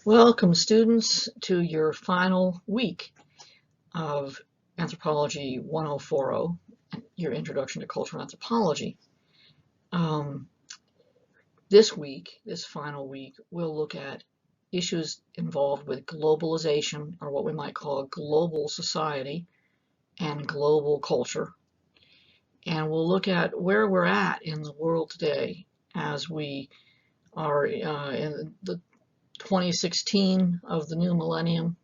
Welcome, students, to your final week of Anthropology 1040, your Introduction to Cultural Anthropology. This final week, we'll look at issues involved with globalization, or what we might call global society, and global culture. And we'll look at where we're at in the world today as we are in the 2016 of the new millennium.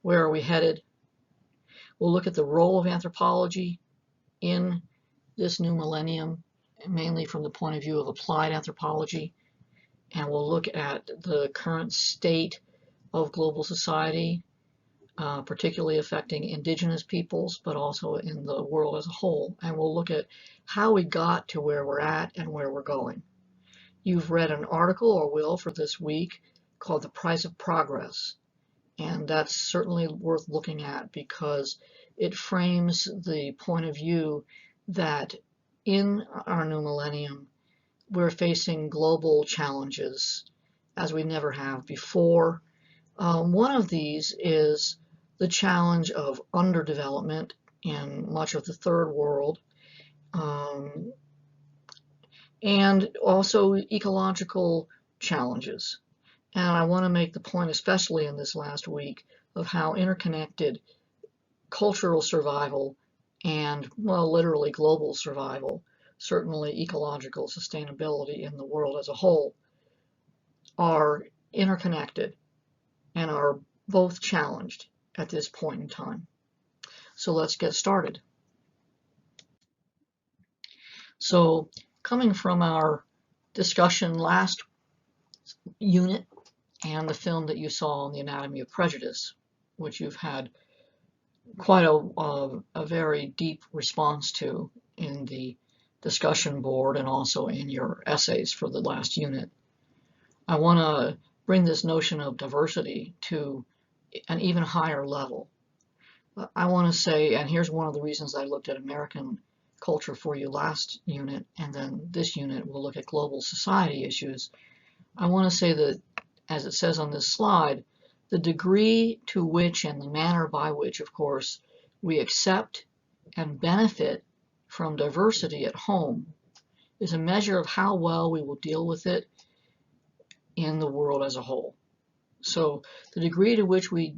Where are we headed? We'll look at the role of anthropology in this new millennium, mainly from the point of view of applied anthropology. And we'll look at the current state of global society, particularly affecting indigenous peoples, but also in the world as a whole. And we'll look at how we got to where we're at and where we're going. You've read an article, or will, for this week called The Price of Progress. And that's certainly worth looking at because it frames the point of view that in our new millennium, we're facing global challenges as we never have before. One of these is the challenge of underdevelopment in much of the third world, and also ecological challenges. And I want to make the point, especially in this last week, of how interconnected cultural survival and, well, literally global survival, certainly ecological sustainability in the world as a whole, are interconnected and are both challenged at this point in time. So let's get started. So coming from our discussion last unit and the film that you saw on the anatomy of prejudice, which you've had quite a very deep response to in the discussion board and also in your essays for the last unit. I want to bring this notion of diversity to an even higher level. I want to say, and here's one of the reasons I looked at American culture for you last unit, and then this unit we'll look at global society issues. I want to say that, as it says on this slide, the degree to which and the manner by which, of course, we accept and benefit from diversity at home is a measure of how well we will deal with it in the world as a whole. So the degree to which we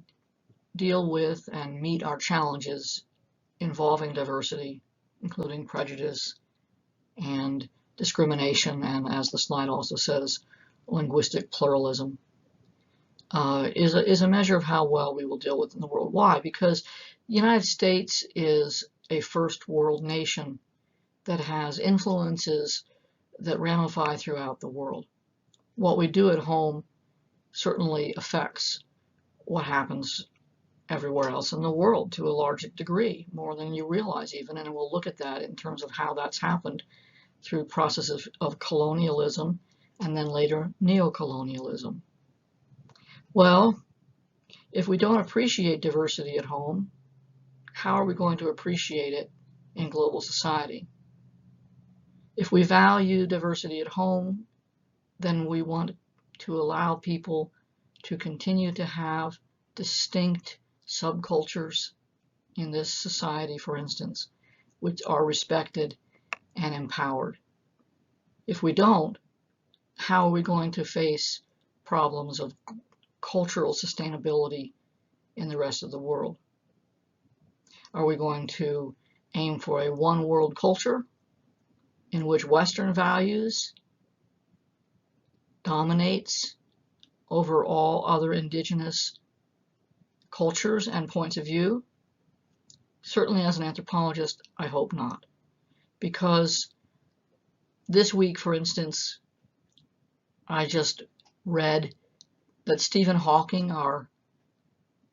deal with and meet our challenges involving diversity, including prejudice and discrimination, and as the slide also says, linguistic pluralism, is a measure of how well we will deal with in the world. Why? Because the United States is a first world nation that has influences that ramify throughout the world. What we do at home certainly affects what happens everywhere else in the world to a large degree, more than you realize even, and we'll look at that in terms of how that's happened through processes of colonialism and then later neocolonialism. Well, if we don't appreciate diversity at home, how are we going to appreciate it in global society? If we value diversity at home, then we want to allow people to continue to have distinct subcultures in this society, for instance, which are respected and empowered. If we don't, how are we going to face problems of cultural sustainability in the rest of the world? Are we going to aim for a one world culture in which Western values dominates over all other indigenous cultures and points of view? Certainly as an anthropologist, I hope not. Because this week, for instance, I just read that Stephen Hawking, our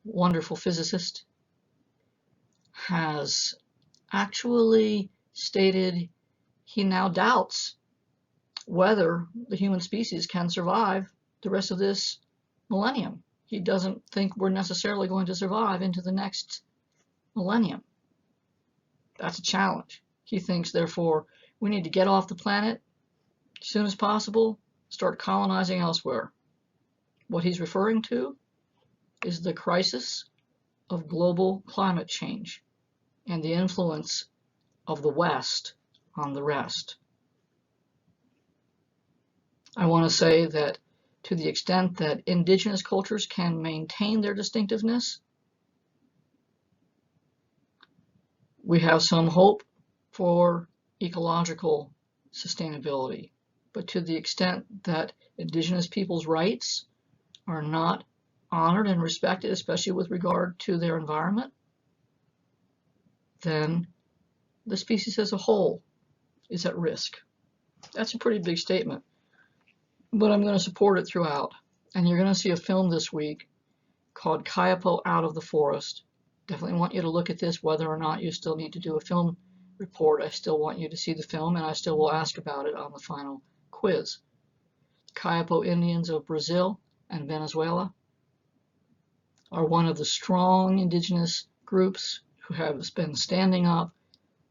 wonderful physicist, has actually stated he now doubts whether the human species can survive the rest of this millennium. He doesn't think we're necessarily going to survive into the next millennium. That's a challenge. He thinks, therefore, we need to get off the planet as soon as possible, start colonizing elsewhere. What he's referring to is the crisis of global climate change and the influence of the West on the rest. I want to say that to the extent that indigenous cultures can maintain their distinctiveness, we have some hope for ecological sustainability. But to the extent that indigenous people's rights are not honored and respected, especially with regard to their environment, then the species as a whole is at risk. That's a pretty big statement, but I'm going to support it throughout. And you're going to see a film this week called Kayapo Out of the Forest. Definitely want you to look at this, whether or not you still need to do a film report. I still want you to see the film, and I still will ask about it on the final quiz. The Kayapo Indians of Brazil and Venezuela are one of the strong indigenous groups who have been standing up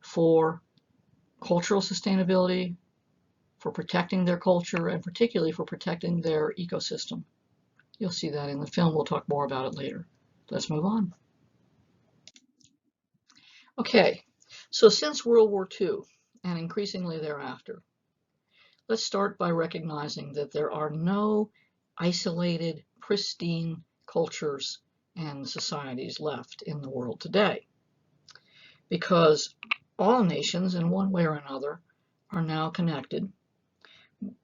for cultural sustainability, for protecting their culture, and particularly for protecting their ecosystem. You'll see that in the film. We'll talk more about it later. Let's move on. Okay, so since World War II, and increasingly thereafter, let's start by recognizing that there are no isolated, pristine cultures and societies left in the world today, because all nations, in one way or another, are now connected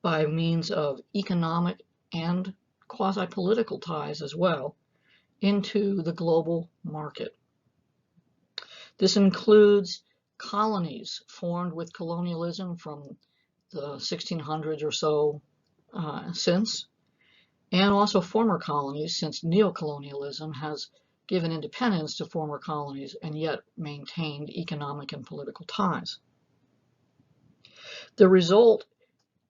by means of economic and quasi-political ties as well into the global market. This includes colonies formed with colonialism from the 1600s or so since, and also former colonies, since neocolonialism has given independence to former colonies and yet maintained economic and political ties. The result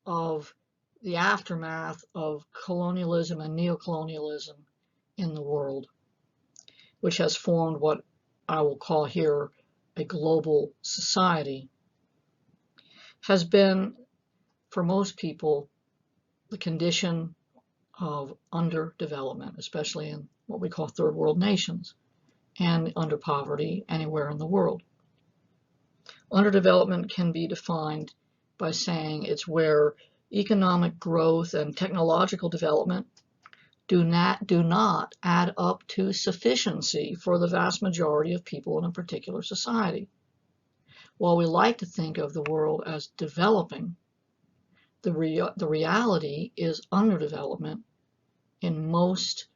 of the aftermath of colonialism and neocolonialism in the world, which has formed what I will call here a global society, has been, for most people, the condition of underdevelopment, especially in what we call third world nations, and under poverty anywhere in the world. Underdevelopment can be defined by saying it's where economic growth and technological development do not add up to sufficiency for the vast majority of people in a particular society. While we like to think of the world as developing, the reality is underdevelopment in most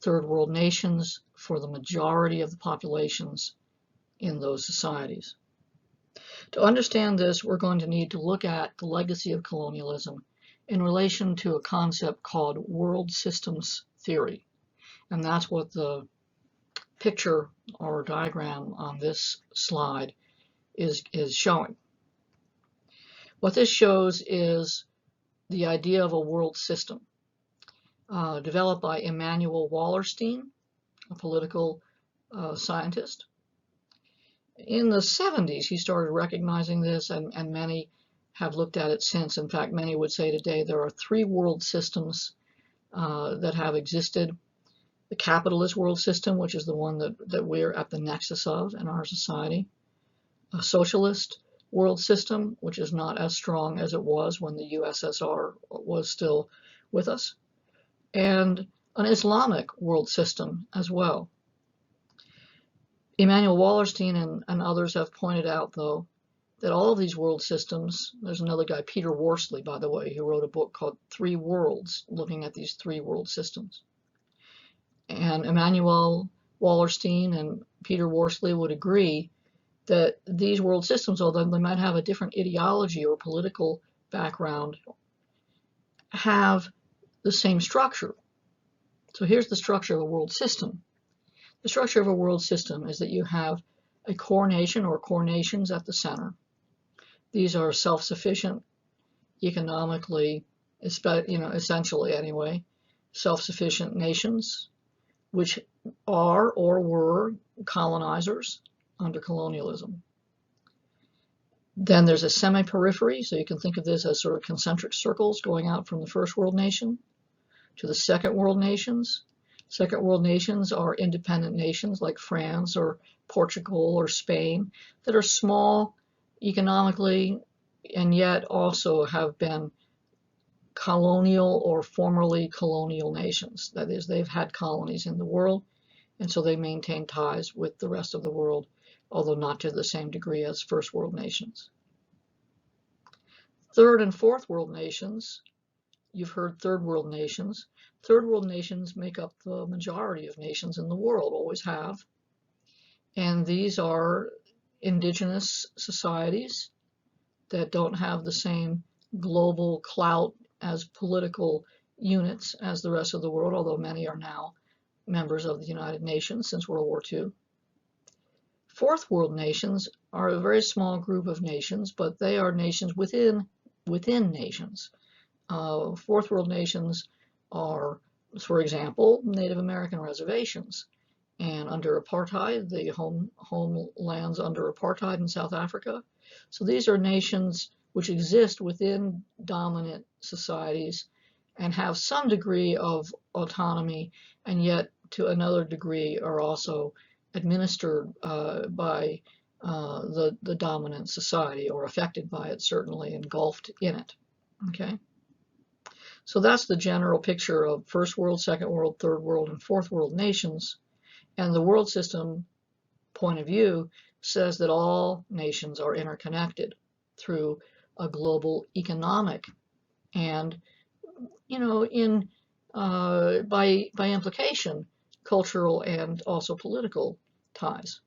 third world nations for the majority of the populations in those societies. To understand this, we're going to need to look at the legacy of colonialism in relation to a concept called world systems theory. And that's what the picture or diagram on this slide is showing. What this shows is the idea of a world system developed by Emanuel Wallerstein, a political scientist. In the 70s, he started recognizing this, and many have looked at it since. In fact, many would say today there are three world systems that have existed. The capitalist world system, which is the one that we're at the nexus of in our society. A socialist world system, which is not as strong as it was when the USSR was still with us. And an Islamic world system as well. Emanuel Wallerstein and others have pointed out, though, that all of these world systems, there's another guy, Peter Worsley, by the way, who wrote a book called Three Worlds, looking at these three world systems. And Emanuel Wallerstein and Peter Worsley would agree that these world systems, although they might have a different ideology or political background, have the same structure. So here's the structure of a world system. The structure of a world system is that you have a core nation or core nations at the center. These are self-sufficient economically, essentially anyway, self-sufficient nations, which are or were colonizers under colonialism. Then there's a semi-periphery, so you can think of this as sort of concentric circles going out from the first world nation to the Second World nations. Second World nations are independent nations like France or Portugal or Spain that are small economically and yet also have been colonial or formerly colonial nations. That is, they've had colonies in the world, and so they maintain ties with the rest of the world, although not to the same degree as First World nations. Third and Fourth World nations, you've heard Third World nations. Third World nations make up the majority of nations in the world, always have. And these are indigenous societies that don't have the same global clout as political units as the rest of the world, although many are now members of the United Nations since World War II. Fourth World nations are a very small group of nations, but they are nations within nations. Fourth World nations are, for example, Native American reservations. And under apartheid, the homelands under apartheid in South Africa. So these are nations which exist within dominant societies and have some degree of autonomy, and yet to another degree are also administered by the dominant society, or affected by it, certainly engulfed in it. Okay, so that's the general picture of First World, Second World, Third World, and Fourth World nations. And the world system point of view says that all nations are interconnected through a global economic and, by implication, cultural and also political ties.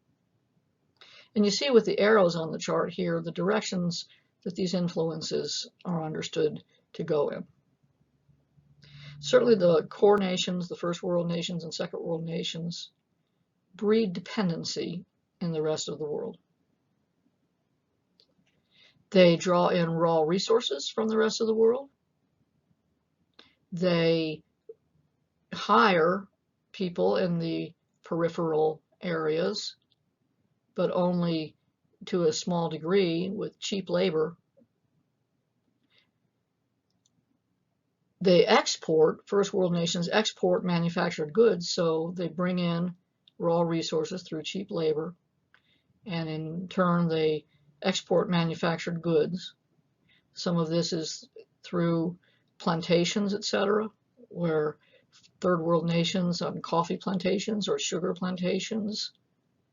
And you see with the arrows on the chart here the directions that these influences are understood to go in. Certainly the core nations, the First World nations and Second World nations, breed dependency in the rest of the world. They draw in raw resources from the rest of the world. They hire people in the peripheral areas, but only to a small degree with cheap labor. They export, First World nations export manufactured goods, so they bring in raw resources through cheap labor, and in turn they export manufactured goods. Some of this is through plantations, etc., where Third World nations on coffee plantations or sugar plantations,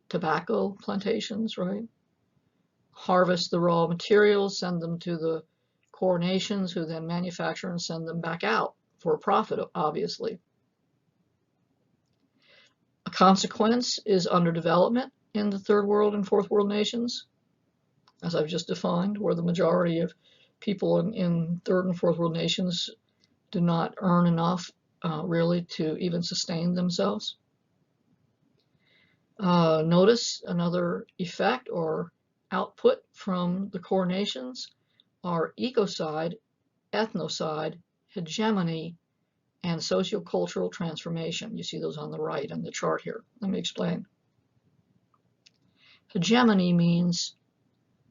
tobacco plantations, right, harvest the raw materials, send them to the core nations, who then manufacture and send them back out for a profit, obviously. A consequence is underdevelopment in the Third World and Fourth World nations, as I've just defined, where the majority of people in Third and Fourth World nations do not earn enough really to even sustain themselves. Notice another effect or output from the core nations are ecocide, ethnocide, hegemony, and sociocultural transformation. You see those on the right in the chart here. Let me explain. Hegemony means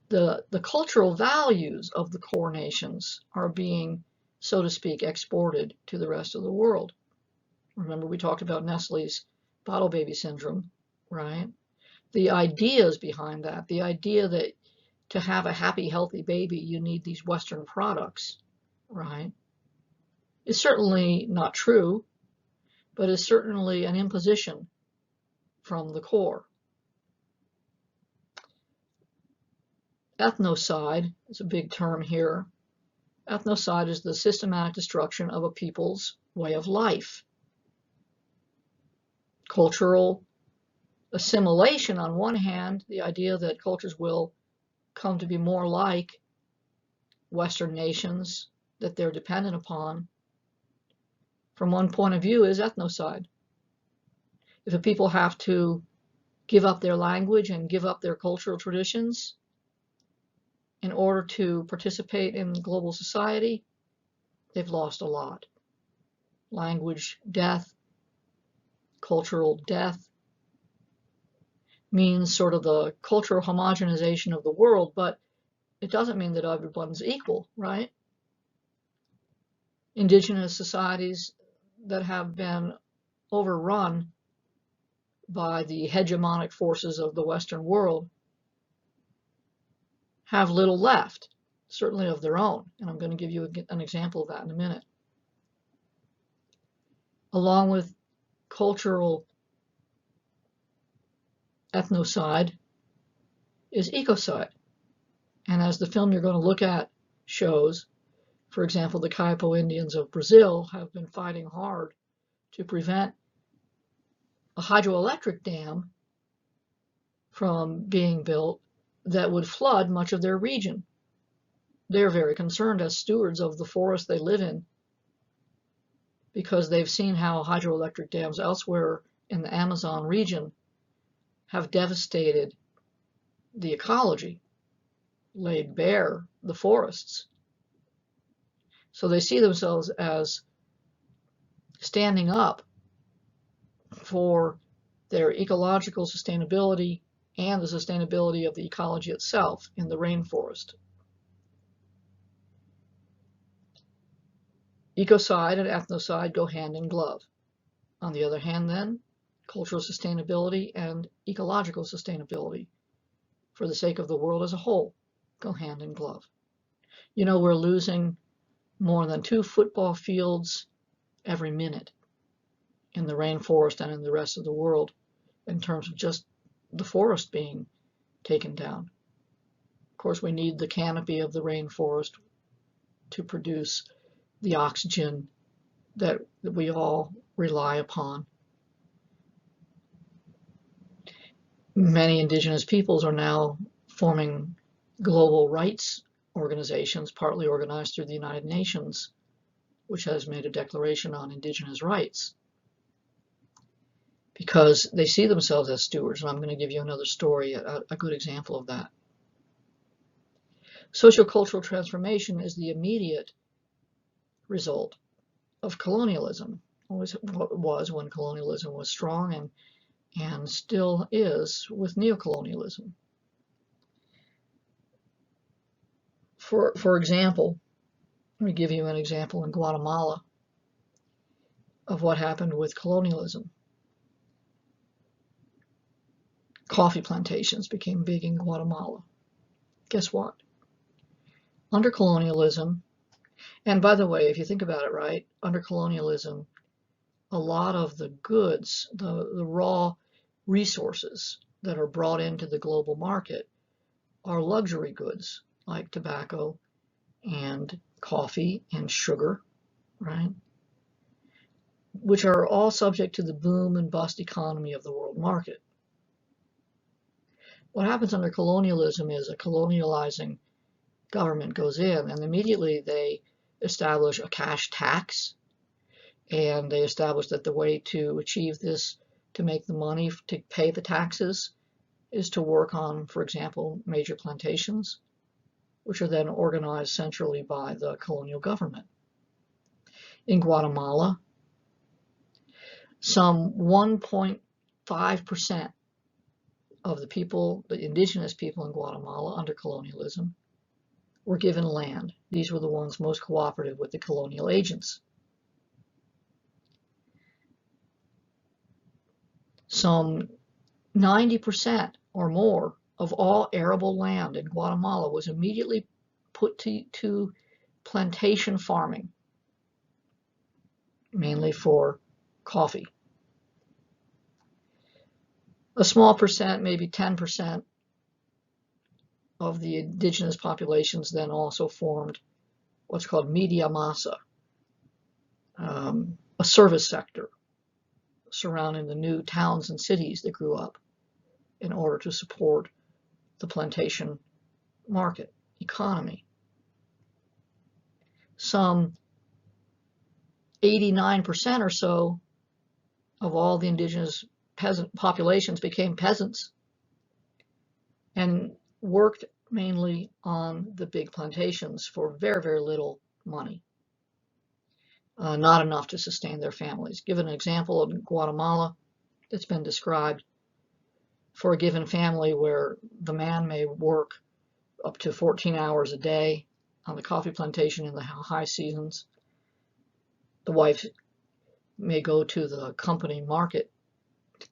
the cultural values of the core nations are being, so to speak, exported to the rest of the world. Remember, we talked about Nestle's bottle baby syndrome, right? The ideas behind that, the idea that to have a happy, healthy baby, you need these Western products, right? It's certainly not true, but is certainly an imposition from the core. Ethnocide is a big term here. Ethnocide is the systematic destruction of a people's way of life. Cultural assimilation on one hand, the idea that cultures will come to be more like Western nations that they're dependent upon, from one point of view, is ethnocide. If a people have to give up their language and give up their cultural traditions in order to participate in global society, they've lost a lot. Language death, cultural death, means sort of the cultural homogenization of the world, but it doesn't mean that everyone's equal, right? Indigenous societies, that have been overrun by the hegemonic forces of the Western world have little left, certainly of their own. And I'm going to give you an example of that in a minute. Along with cultural ethnocide is ecocide. And as the film you're going to look at shows, for example, the Kaipo Indians of Brazil have been fighting hard to prevent a hydroelectric dam from being built that would flood much of their region. They're very concerned as stewards of the forest they live in, because they've seen how hydroelectric dams elsewhere in the Amazon region have devastated the ecology, laid bare the forests. So they see themselves as standing up for their ecological sustainability and the sustainability of the ecology itself in the rainforest. Ecocide and ethnocide go hand in glove. On the other hand, then, cultural sustainability and ecological sustainability, for the sake of the world as a whole, go hand in glove. You know, we're losing more than 2 football fields every minute in the rainforest and in the rest of the world in terms of just the forest being taken down. Of course, we need the canopy of the rainforest to produce the oxygen that we all rely upon. Many indigenous peoples are now forming global rights organizations, partly organized through the United Nations, which has made a declaration on indigenous rights, because they see themselves as stewards. And I'm going to give you another story, a good example of that. Sociocultural transformation is the immediate result of colonialism. Always was when colonialism was strong, and still is with neocolonialism. For example, let me give you an example in Guatemala of what happened with colonialism. Coffee plantations became big in Guatemala. Guess what? Under colonialism, and by the way, if you think about it, right, under colonialism, a lot of the goods, the raw resources that are brought into the global market are luxury goods like tobacco and coffee and sugar, right? Which are all subject to the boom and bust economy of the world market. What happens under colonialism is a colonializing government goes in, and immediately they establish a cash tax, and they establish that the way to achieve this, to make the money to pay the taxes, is to work on, for example, major plantations, which are then organized centrally by the colonial government. In Guatemala, some 1.5% of the people, the indigenous people in Guatemala under colonialism, were given land. These were the ones most cooperative with the colonial agents. Some 90% or more of all arable land in Guatemala was immediately put to plantation farming, mainly for coffee. A small percent, maybe 10%, of the indigenous populations then also formed what's called media masa, a service sector surrounding the new towns and cities that grew up in order to support the plantation market economy. Some 89% or so of all the indigenous peasant populations became peasants and worked mainly on the big plantations for very, very little money. Not enough to sustain their families. Given an example of Guatemala that's been described, for a given family where the man may work up to 14 hours a day on the coffee plantation in the high seasons, the wife may go to the company market,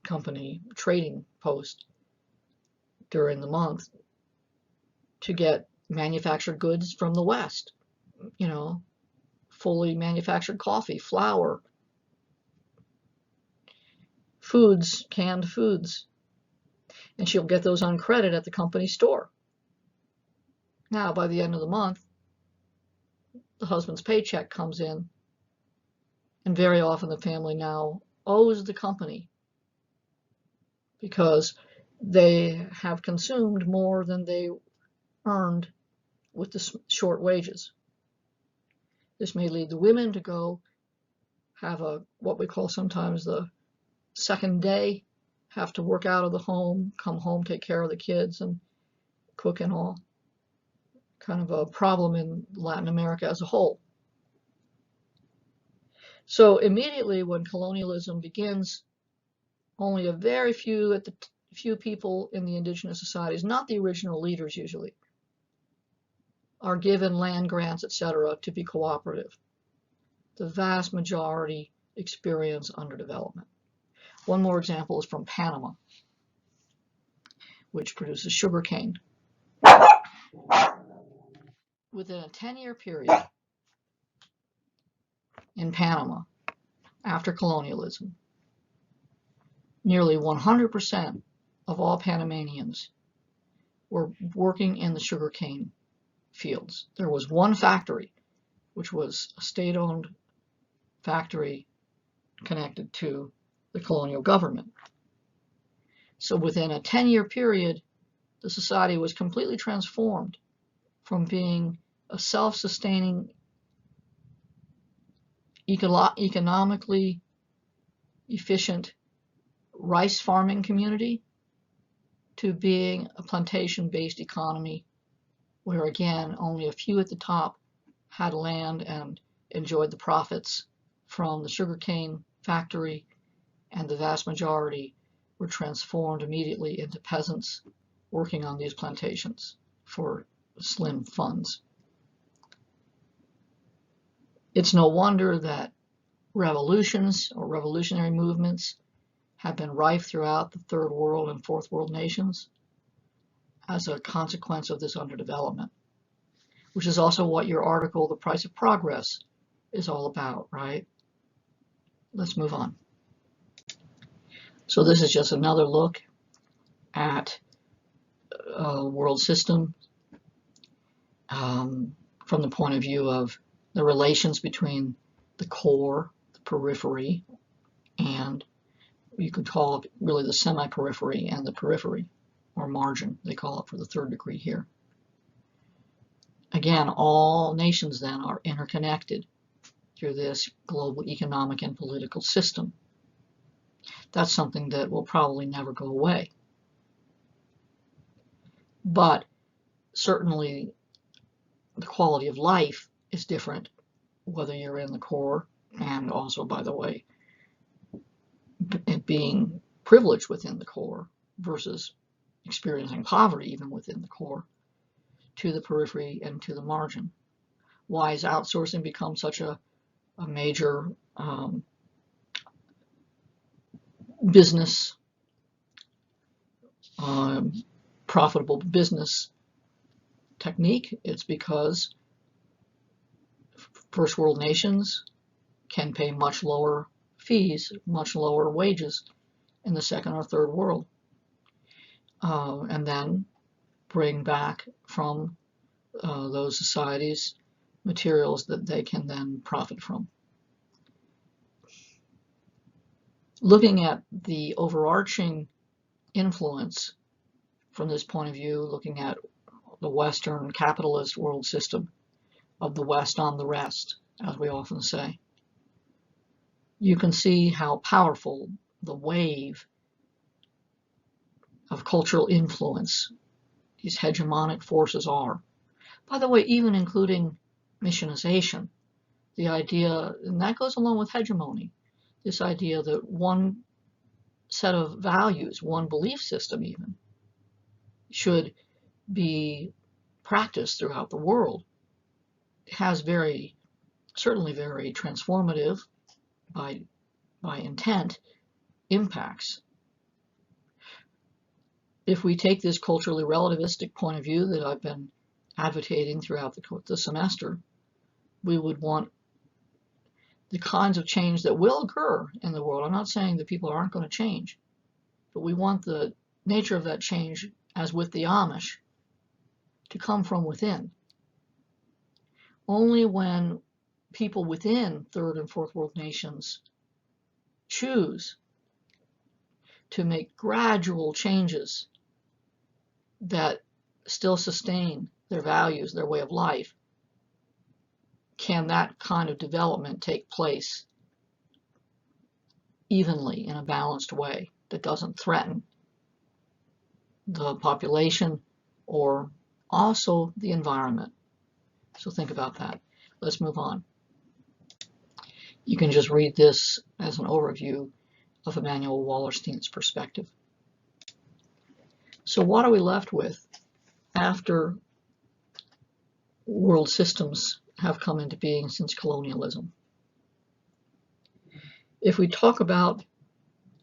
company trading post during the month to get manufactured goods from the West, you know, fully manufactured coffee, flour, foods, canned foods, and she'll get those on credit at the company store. Now, by the end of the month, the husband's paycheck comes in, and very often the family now owes the company because they have consumed more than they earned with the short wages. This may lead the women to go have what we call sometimes the second day, have to work out of the home, come home, take care of the kids, and cook and all. Kind of a problem in Latin America as a whole. So immediately when colonialism begins, only a very few people in the indigenous societies, not the original leaders usually, are given land grants, etc., to be cooperative. The vast majority experience underdevelopment. One more example is from Panama, which produces sugarcane. Within a 10-year period in Panama, after colonialism, nearly 100% of all Panamanians were working in the sugarcane fields. There was one factory, which was a state-owned factory connected to the colonial government. So within a 10-year period, the society was completely transformed from being a self-sustaining, economically efficient rice farming community to being a plantation-based economy where, again, only a few at the top had land and enjoyed the profits from the sugarcane factory, and the vast majority were transformed immediately into peasants working on these plantations for slim funds. It's no wonder that revolutions or revolutionary movements have been rife throughout the third world and fourth world nations as a consequence of this underdevelopment, which is also what your article, The Price of Progress, is all about, right? Let's move on. So this is just another look at a world system from the point of view of the relations between the core, the periphery, and you could call it really the semi-periphery and the periphery, or margin, they call it for the third degree here. Again, all nations then are interconnected through this global economic and political system. That's something that will probably never go away. But certainly the quality of life is different whether you're in the core, and also, by the way, being privileged within the core versus experiencing poverty even within the core, to the periphery and to the margin. Why has outsourcing become such a major business, profitable business technique? It's because first world nations can pay much lower fees, much lower wages in the second or third world, and then bring back from those societies materials that they can then profit from. Looking at the overarching influence from this point of view, looking at the Western capitalist world system of the West on the rest, as we often say, you can see how powerful the wave of cultural influence these hegemonic forces are. By the way, even including missionization, the idea, and that goes along with hegemony, this idea that one set of values, one belief system even, should be practiced throughout the world, has certainly very transformative by by intent impacts. If we take this culturally relativistic point of view that I've been advocating throughout the semester, we would want the kinds of change that will occur in the world. I'm not saying that people aren't going to change, but we want the nature of that change, as with the Amish, to come from within. Only when people within third and fourth world nations choose to make gradual changes that still sustain their values, their way of life, can that kind of development take place evenly in a balanced way that doesn't threaten the population or also the environment. So think about that. Let's move on. You can just read this as an overview of Emanuel Wallerstein's perspective. So what are we left with after world systems have come into being since colonialism? If we talk about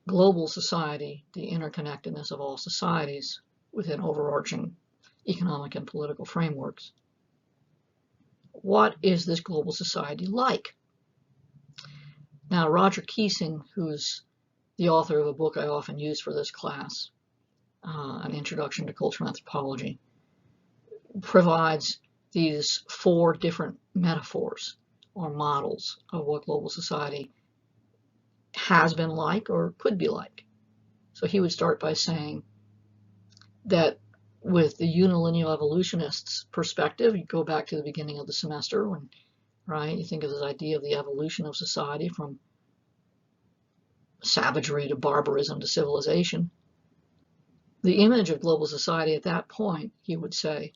global society, the interconnectedness of all societies within overarching economic and political frameworks, what is this global society like? Now, Roger Keesing, who's the author of a book I often use for this class, An Introduction to Cultural Anthropology, provides these 4 different metaphors or models of what global society has been like or could be like. So he would start by saying that with the unilineal evolutionists' perspective, you go back to the beginning of the semester when, right, you think of this idea of the evolution of society from savagery to barbarism to civilization. The image of global society at that point, he would say,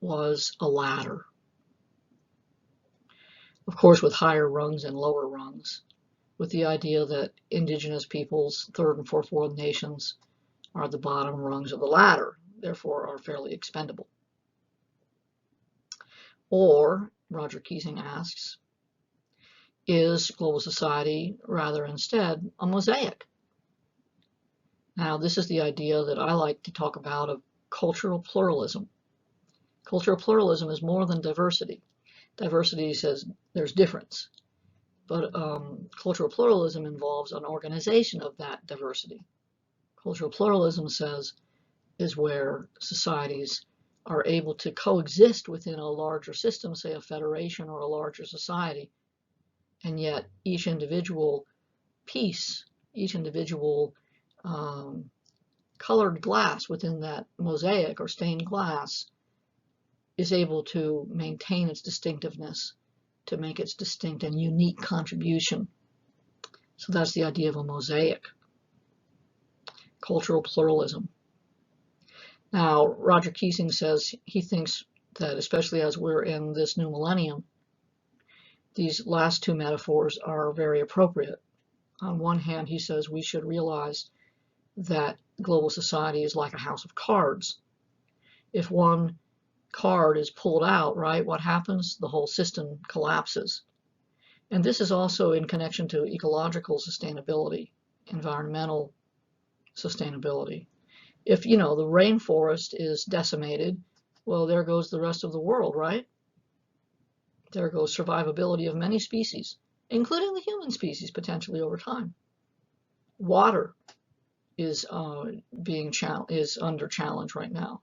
was a ladder. Of course, with higher rungs and lower rungs, with the idea that indigenous peoples, third and fourth world nations, are the bottom rungs of the ladder, therefore are fairly expendable. Or, Roger Keesing asks, is global society rather instead a mosaic? Now, this is the idea that I like to talk about of cultural pluralism. Cultural pluralism is more than diversity. Diversity says there's difference, but cultural pluralism involves an organization of that diversity. Cultural pluralism is where societies are able to coexist within a larger system, say a federation or a larger society, and yet each individual piece, each individual colored glass within that mosaic or stained glass is able to maintain its distinctiveness, to make its distinct and unique contribution. So that's the idea of a mosaic. Cultural pluralism. Now, Roger Keesing says he thinks that, especially as we're in this new millennium, these last 2 metaphors are very appropriate. On one hand, he says we should realize that global society is like a house of cards. If one card is pulled out, right, what happens? The whole system collapses. And this is also in connection to ecological sustainability, environmental sustainability. If, the rainforest is decimated, well, there goes the rest of the world, right? There goes survivability of many species, including the human species, potentially over time. Water is under challenge right now,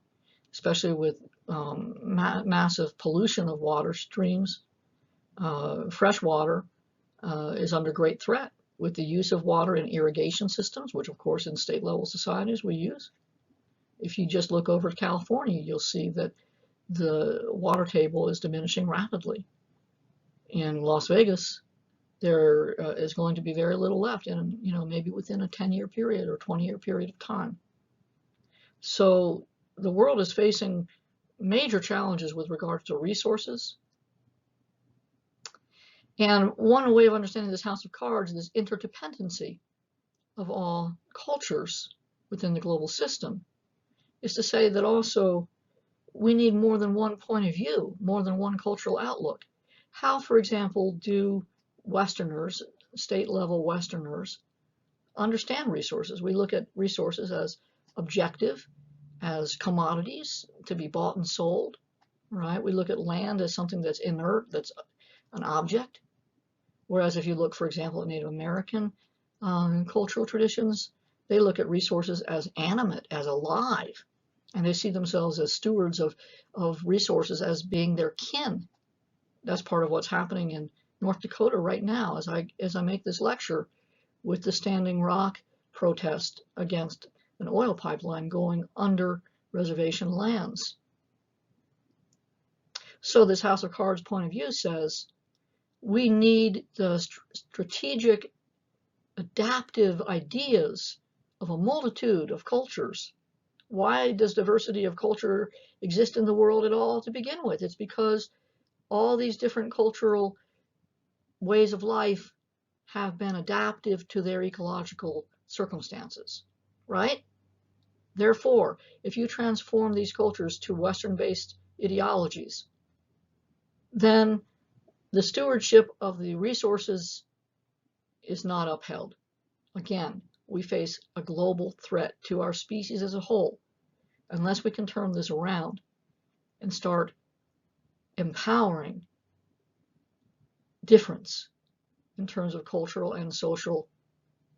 especially with massive pollution of water streams. Fresh water is under great threat with the use of water in irrigation systems, which of course in state level societies we use. If you just look over to California, you'll see that the water table is diminishing rapidly. In Las Vegas, there is going to be very little left, and maybe within a 10-year period or 20-year period of time. So the world is facing major challenges with regards to resources. And one way of understanding this house of cards, this interdependency of all cultures within the global system, is to say that also we need more than one point of view, more than one cultural outlook. How, for example, do Westerners, state-level Westerners understand resources. We look at resources as objective, as commodities to be bought and sold, right? We look at land as something that's inert, that's an object. Whereas if you look, for example, at Native American cultural traditions, they look at resources as animate, as alive, and they see themselves as stewards of resources as being their kin. That's part of what's happening in North Dakota right now as I make this lecture, with the Standing Rock protest against an oil pipeline going under reservation lands. So this House of Cards point of view says we need the strategic, adaptive ideas of a multitude of cultures. Why does diversity of culture exist in the world at all to begin with? It's because all these different cultural ways of life have been adaptive to their ecological circumstances, right? Therefore, if you transform these cultures to Western-based ideologies, then the stewardship of the resources is not upheld. Again, we face a global threat to our species as a whole unless we can turn this around and start empowering difference in terms of cultural and social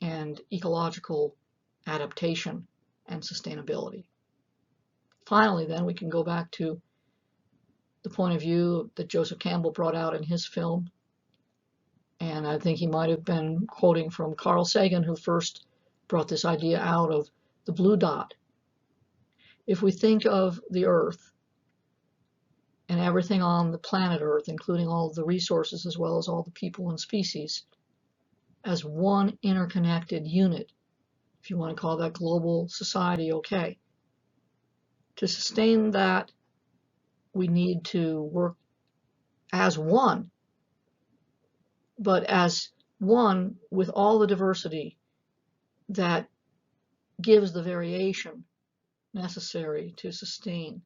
and ecological adaptation and sustainability. Finally, then, we can go back to the point of view that Joseph Campbell brought out in his film, and I think he might have been quoting from Carl Sagan, who first brought this idea out of the blue dot. If we think of the Earth and everything on the planet Earth, including all of the resources as well as all the people and species, as one interconnected unit, if you want to call that global society, okay. To sustain that, we need to work as one, but as one with all the diversity that gives the variation necessary to sustain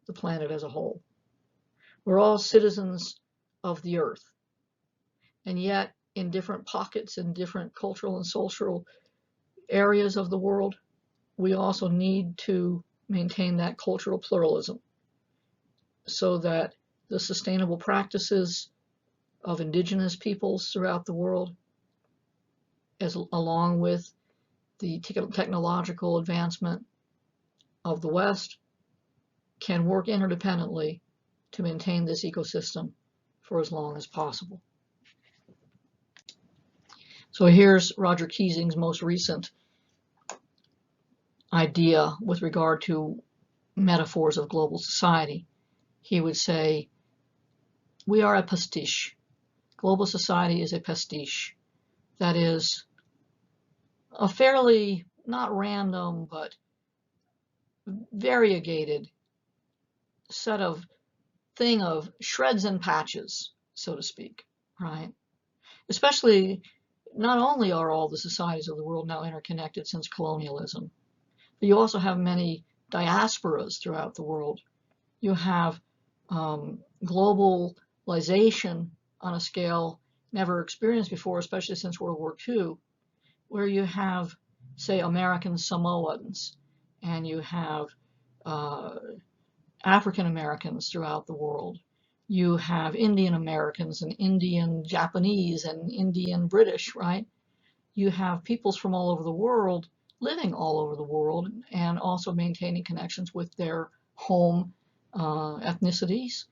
the planet as a whole. We're all citizens of the Earth, and yet in different pockets, in different cultural and social areas of the world, we also need to maintain that cultural pluralism so that the sustainable practices of indigenous peoples throughout the world, along with the technological advancement of the West, can work interdependently to maintain this ecosystem for as long as possible. So here's Roger Keesing's most recent idea with regard to metaphors of global society. He would say, we are a pastiche. Global society is a pastiche. That is a fairly, not random, but variegated set of shreds and patches, so to speak, right? Especially, not only are all the societies of the world now interconnected since colonialism, but you also have many diasporas throughout the world. You have globalization on a scale never experienced before, especially since World War II, where you have, say, American Samoans, and you have African Americans throughout the world. You have Indian Americans and Indian Japanese and Indian British, right? You have peoples from all over the world living all over the world and also maintaining connections with their home ethnicities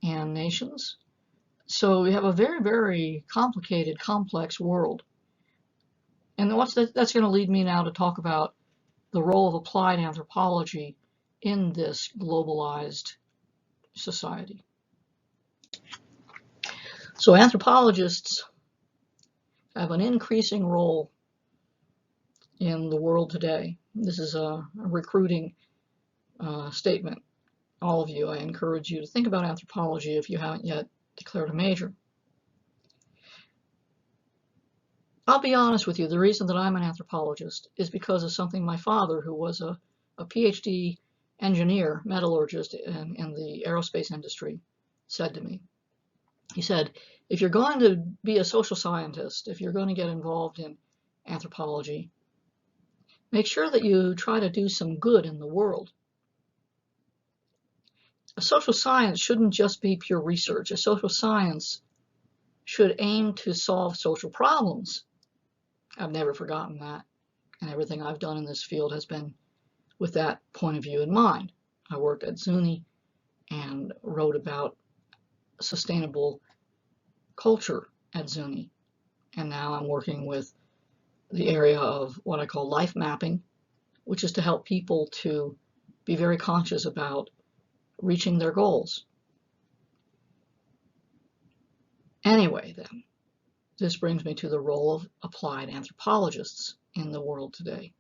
and nations. So we have a very, very complicated, complex world. And that's going to lead me now to talk about the role of applied anthropology in this globalized society. So anthropologists have an increasing role in the world today. This is a recruiting statement. All of you, I encourage you to think about anthropology if you haven't yet declared a major. I'll be honest with you, the reason that I'm an anthropologist is because of something my father, who was a PhD engineer, metallurgist in the aerospace industry, said to me. He said, if you're going to be a social scientist, if you're going to get involved in anthropology, make sure that you try to do some good in the world. A social science shouldn't just be pure research. A social science should aim to solve social problems. I've never forgotten that, and everything I've done in this field has been with that point of view in mind. I worked at Zuni and wrote about sustainable culture at Zuni, and now I'm working with the area of what I call life mapping, which is to help people to be very conscious about reaching their goals. Anyway, then, this brings me to the role of applied anthropologists in the world today.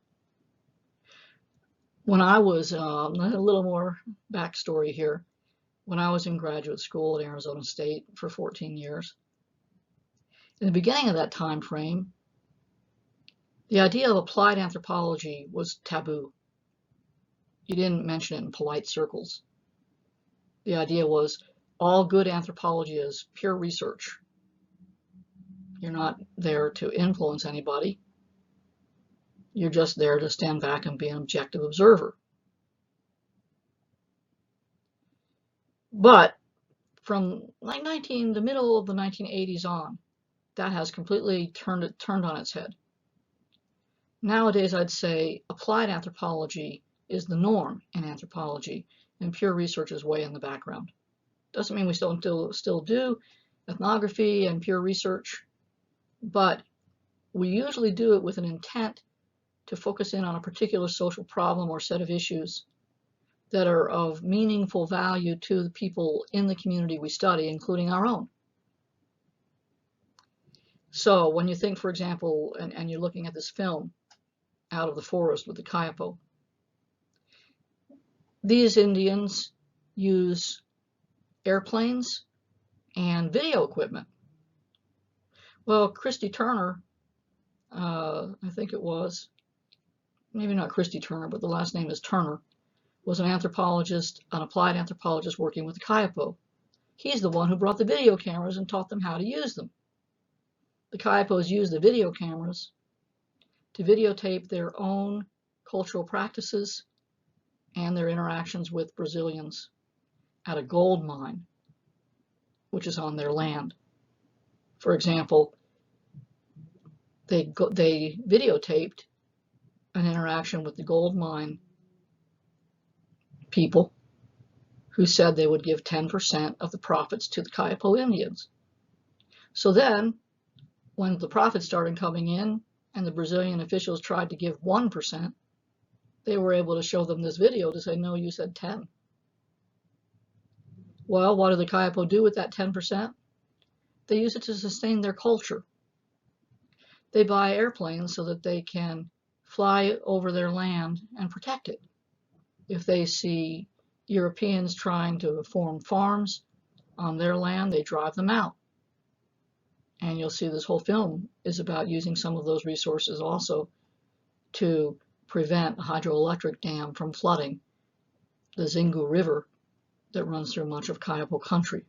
When I was, a little more backstory here, when I was in graduate school at Arizona State for 14 years, in the beginning of that time frame, the idea of applied anthropology was taboo. You didn't mention it in polite circles. The idea was all good anthropology is pure research. You're not there to influence anybody. You're just there to stand back and be an objective observer. But from like the middle of the 1980s on, that has completely turned on its head. Nowadays, I'd say applied anthropology is the norm in anthropology, and pure research is way in the background. Doesn't mean we still do ethnography and pure research, but we usually do it with an intent to focus in on a particular social problem or set of issues that are of meaningful value to the people in the community we study, including our own. So when you think, for example, and you're looking at this film, Out of the Forest with the Kayapo, these Indians use airplanes and video equipment. Well, Christy Turner, I think it was, maybe not Christy Turner, but the last name is Turner, was an anthropologist, an applied anthropologist working with the Kayapo. He's the one who brought the video cameras and taught them how to use them. The Kayapos use the video cameras to videotape their own cultural practices and their interactions with Brazilians at a gold mine, which is on their land. For example, they videotaped an interaction with the gold mine people who said they would give 10% of the profits to the Kayapo Indians. So then, when the profits started coming in and the Brazilian officials tried to give 1%, they were able to show them this video to say, no, you said 10. Well, what do the Kayapo do with that 10%? They use it to sustain their culture. They buy airplanes so that they can fly over their land and protect it. If they see Europeans trying to form farms on their land, they drive them out. And you'll see this whole film is about using some of those resources also to prevent a hydroelectric dam from flooding the Xingu River that runs through much of Kayapo country.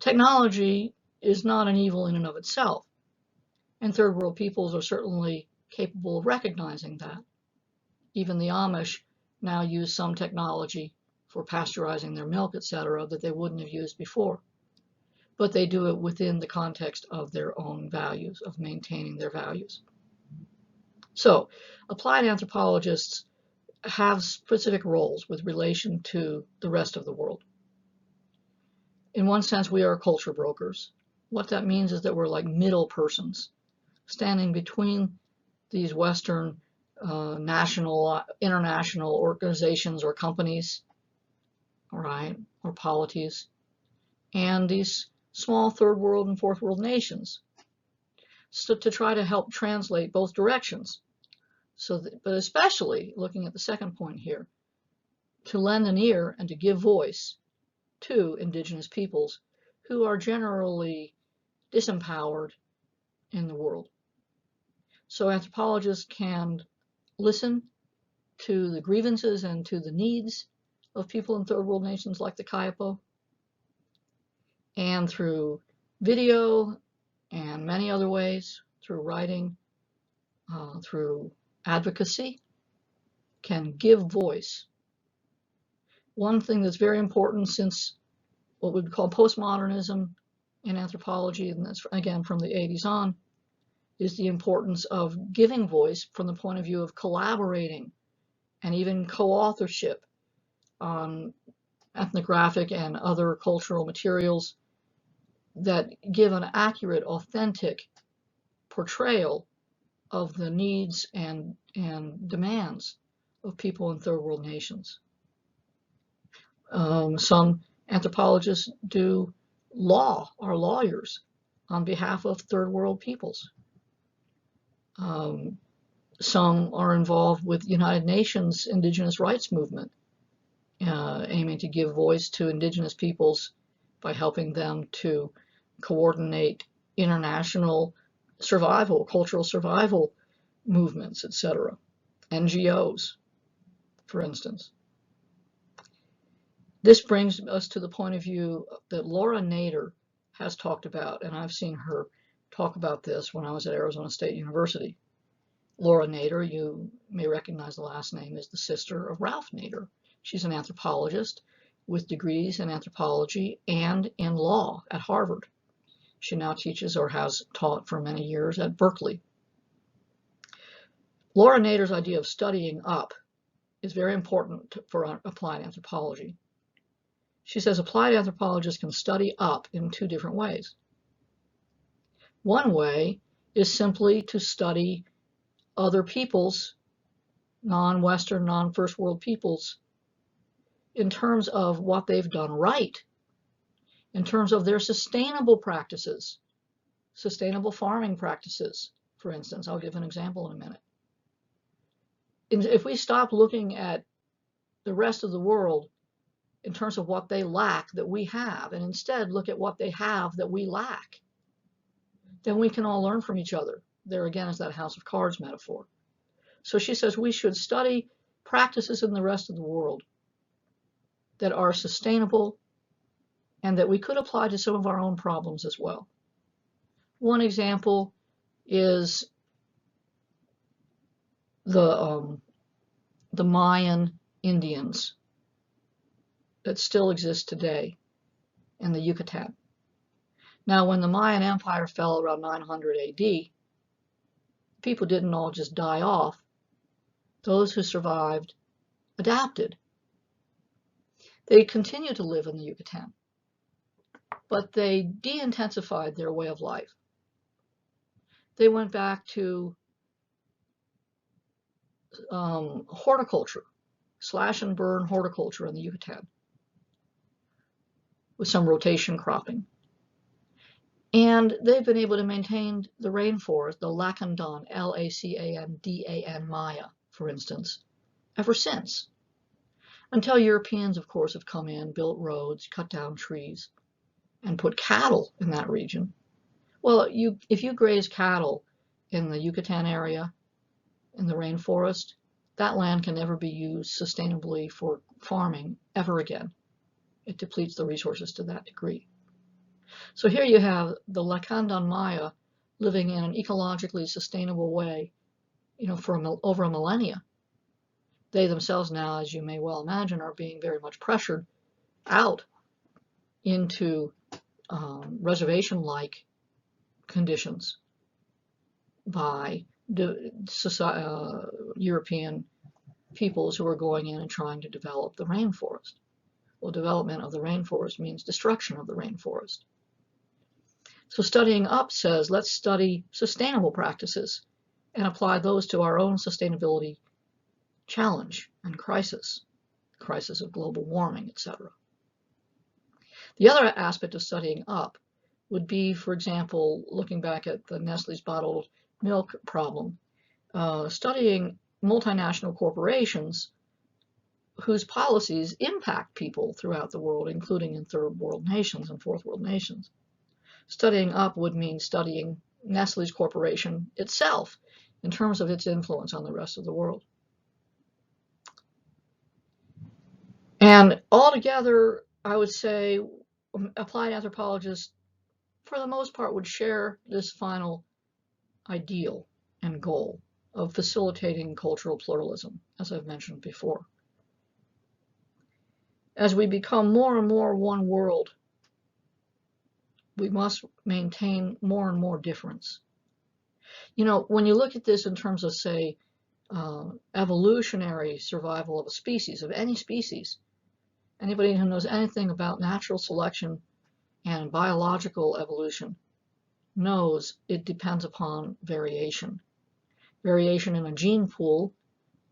Technology is not an evil in and of itself, and third world peoples are certainly capable of recognizing that. Even the Amish now use some technology for pasteurizing their milk, etc., that they wouldn't have used before. But they do it within the context of their own values, of maintaining their values. So, applied anthropologists have specific roles with relation to the rest of the world. In one sense, we are culture brokers. What that means is that we're like middle persons, standing between these Western, national, international organizations or companies, all right, or polities, and these small third world and fourth world nations, so to try to help translate both directions. So that, but especially looking at the second point here, to lend an ear and to give voice to indigenous peoples who are generally disempowered in the world. So anthropologists can listen to the grievances and to the needs of people in third world nations like the Kayapo, and through video and many other ways, through writing, through advocacy, can give voice. One thing that's very important since what we would call postmodernism in anthropology, and that's again from the 80s on, is the importance of giving voice from the point of view of collaborating and even co-authorship on ethnographic and other cultural materials that give an accurate, authentic portrayal of the needs and demands of people in third world nations. Some anthropologists do law, are lawyers on behalf of third world peoples. Some are involved with United Nations indigenous rights movement, aiming to give voice to indigenous peoples by helping them to coordinate international survival, cultural survival movements, etc. NGOs, for instance. This brings us to the point of view that Laura Nader has talked about, and I've seen her talk about this when I was at Arizona State University. Laura Nader, you may recognize the last name, is the sister of Ralph Nader. She's an anthropologist with degrees in anthropology and in law at Harvard. She now teaches or has taught for many years at Berkeley. Laura Nader's idea of studying up is very important for applied anthropology. She says applied anthropologists can study up in two different ways. One way is simply to study other peoples, non-Western, non-first world peoples, in terms of what they've done right, in terms of their sustainable practices, sustainable farming practices, for instance. I'll give an example in a minute. If we stop looking at the rest of the world in terms of what they lack that we have, and instead look at what they have that we lack, then we can all learn from each other. There again is that house of cards metaphor. So she says we should study practices in the rest of the world that are sustainable and that we could apply to some of our own problems as well. One example is the Mayan Indians that still exist today in the Yucatan. Now, when the Mayan Empire fell around 900 AD, people didn't all just die off. Those who survived adapted. They continued to live in the Yucatan, but they de-intensified their way of life. They went back to horticulture, slash and burn horticulture in the Yucatan, with some rotation cropping. And they've been able to maintain the rainforest, the Lacandan, L-A-C-A-N-D-A-N Maya, for instance, ever since. Until Europeans, of course, have come in, built roads, cut down trees, and put cattle in that region. Well, if you graze cattle in the Yucatan area, in the rainforest, that land can never be used sustainably for farming ever again. It depletes the resources to that degree. So here you have the Lacandan Maya living in an ecologically sustainable way, for over a millennia. They themselves now, as you may well imagine, are being very much pressured out into reservation-like conditions by European peoples who are going in and trying to develop the rainforest. Well, development of the rainforest means destruction of the rainforest. So studying up says, let's study sustainable practices and apply those to our own sustainability challenge and crisis of global warming, etc. The other aspect of studying up would be, for example, looking back at the Nestle's bottled milk problem, studying multinational corporations whose policies impact people throughout the world, including in third world nations and fourth world nations. Studying up would mean studying Nestle's corporation itself in terms of its influence on the rest of the world. And altogether, I would say applied anthropologists, for the most part, would share this final ideal and goal of facilitating cultural pluralism, as I've mentioned before. As we become more and more one world, we must maintain more and more difference. You know, when you look at this in terms of, say, evolutionary survival of a species, of any species, anybody who knows anything about natural selection and biological evolution knows it depends upon variation. Variation in a gene pool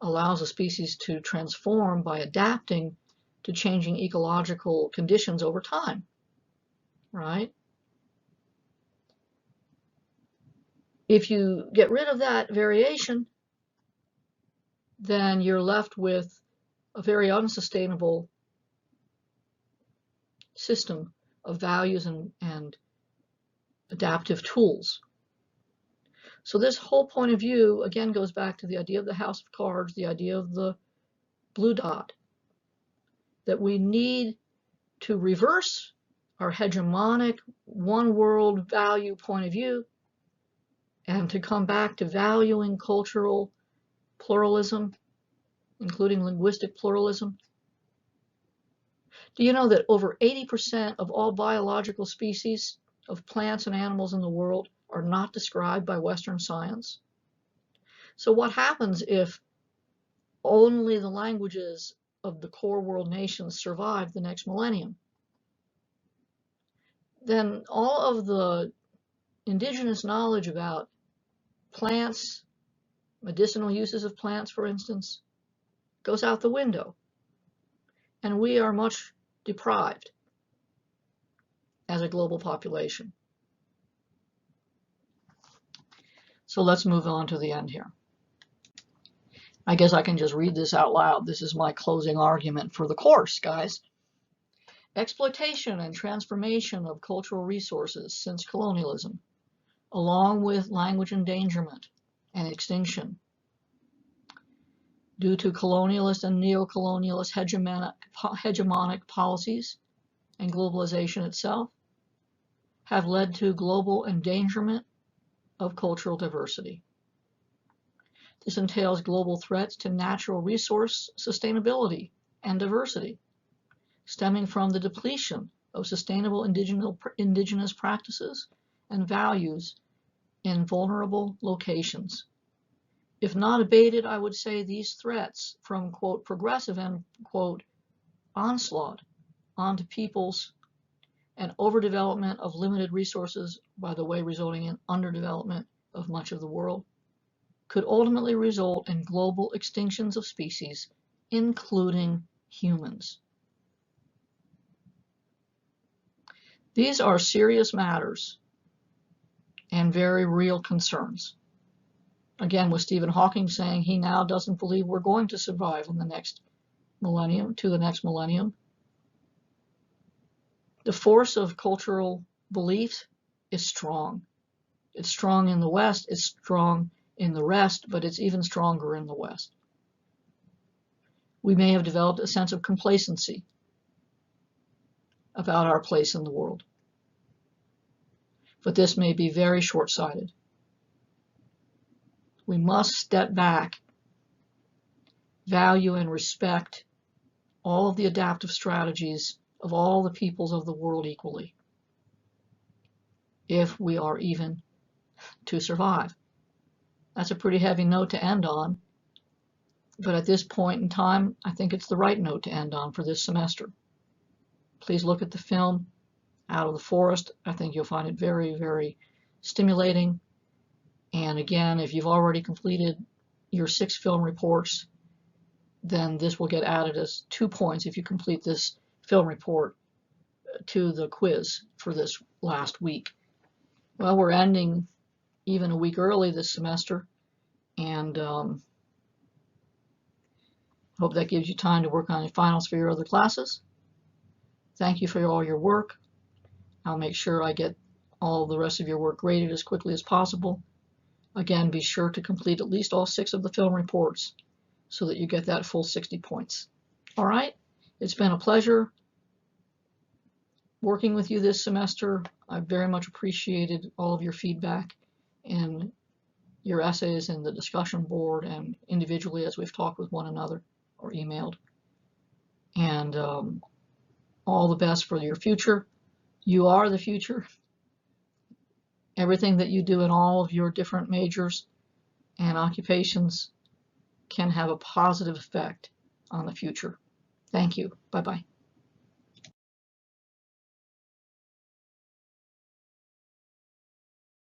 allows a species to transform by adapting to changing ecological conditions over time, right? If you get rid of that variation, then you're left with a very unsustainable system of values and adaptive tools. So this whole point of view, again, goes back to the idea of the house of cards, the idea of the blue dot, that we need to reverse our hegemonic one world value point of view and to come back to valuing cultural pluralism, including linguistic pluralism. Do you know that over 80% of all biological species of plants and animals in the world are not described by Western science? So what happens if only the languages of the core world nations survive the next millennium? Then all of the indigenous knowledge about plants, medicinal uses of plants, for instance, goes out the window. And we are much deprived as a global population. So let's move on to the end here. I guess I can just read this out loud. This is my closing argument for the course, guys. Exploitation and transformation of cultural resources since colonialism, along with language endangerment and extinction, due to colonialist and neo-colonialist hegemonic policies and globalization itself, have led to global endangerment of cultural diversity. This entails global threats to natural resource sustainability and diversity, stemming from the depletion of sustainable indigenous practices and values in vulnerable locations. If not abated, I would say these threats from, quote, progressive, end quote, onslaught onto peoples and overdevelopment of limited resources, by the way, resulting in underdevelopment of much of the world, could ultimately result in global extinctions of species, including humans. These are serious matters and very real concerns. Again, with Stephen Hawking saying he now doesn't believe we're going to survive in the next millennium, to the next millennium. The force of cultural belief is strong. It's strong in the West, it's strong in the rest, but it's even stronger in the West. We may have developed a sense of complacency about our place in the world, but this may be very short-sighted. We must step back, value and respect all of the adaptive strategies of all the peoples of the world equally, if we are even to survive. That's a pretty heavy note to end on, but at this point in time, I think it's the right note to end on for this semester. Please look at the film, Out of the Forest. I think you'll find it very, very stimulating. And again, if you've already completed your 6 film reports, then this will get added as 2 points if you complete this film report to the quiz for this last week. Well, we're ending even a week early this semester, and hope that gives you time to work on your finals for your other classes. Thank you for all your work. I'll make sure I get all the rest of your work graded as quickly as possible. Again, be sure to complete at least all 6 of the film reports so that you get that full 60 points. All right, it's been a pleasure. working with you this semester. I very much appreciated all of your feedback and your essays in the discussion board and individually as we've talked with one another or emailed. And all the best for your future. You are the future. Everything that you do in all of your different majors and occupations can have a positive effect on the future. Thank you. Bye-bye.